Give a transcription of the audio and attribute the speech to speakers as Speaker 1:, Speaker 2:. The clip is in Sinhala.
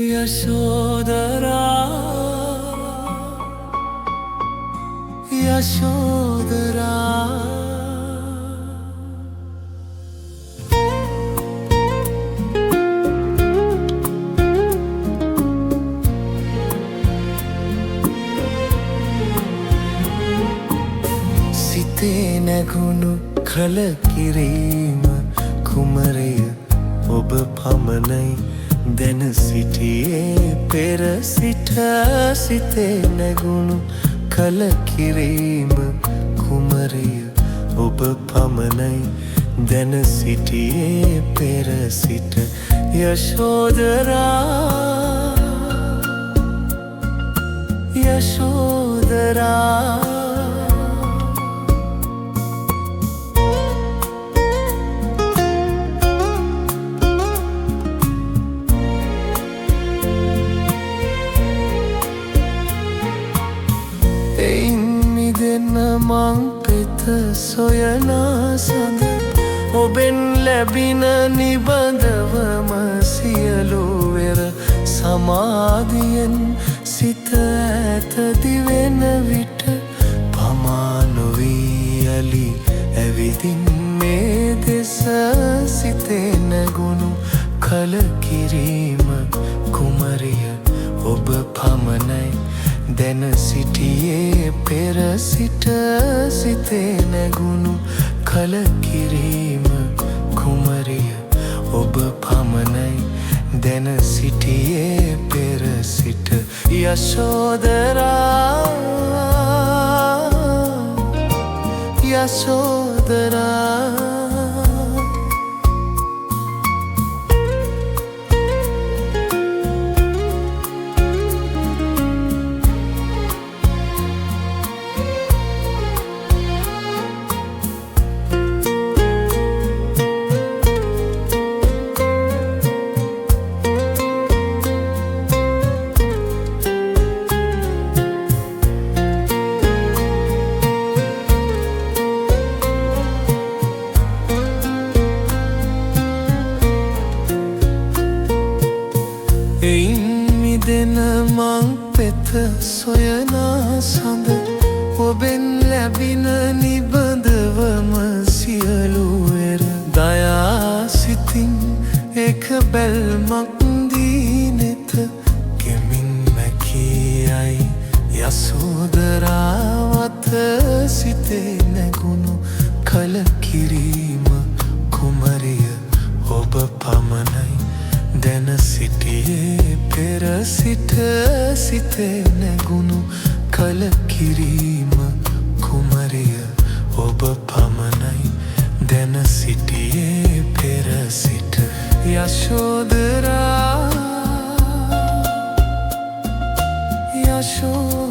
Speaker 1: यशोदरा यशोदरा සිතේ නැගුණු කලකිරීම කුමරය ඔබ පමණයි දැන සිටියේ පෙර සිට සිතේ නැගුණු කලකිරීම කුමරය ඔබ පමණයි දැන සිටියේ පෙර සිට යශෝදරා යශෝදරා මං පෙත සොයනා සඳ ඔබෙන් ලැබින නිබඳවම සියලු වෙර සමාධියෙන් සිත ඇත දිවෙන විට පමා නොවී යලි ඇවිදින් මේ දෙස සිතේ නැගුණු කලකිරීම කුමරිය ඔබ පමණයි දැන සිටියේ පෙර සිට සිතේ නැගුණු කලකිරීම කුමරිය ඔබ පමණයි දැන සිටියේ පෙර සිට යශෝදරා යශෝදරා මිදෙන මං පෙත සොයනා සඳ ඔබෙන් ලැබින නිබඳවම සියලු වෙර දයා සිතින් එක බැල්මක් දී නෙත ගෙමින් මැකියයි යශෝදරාවත සිතේ නැගුණු කලකිරීම කුමරිය ඔබ පමණයි දැන සිටියේ පෙර සිට සිතේ නැගුණු කලකිරීම කුමරිය ඔබ පමණයි දැන සිටියේ පෙර සිට යශෝදරා යශෝදරා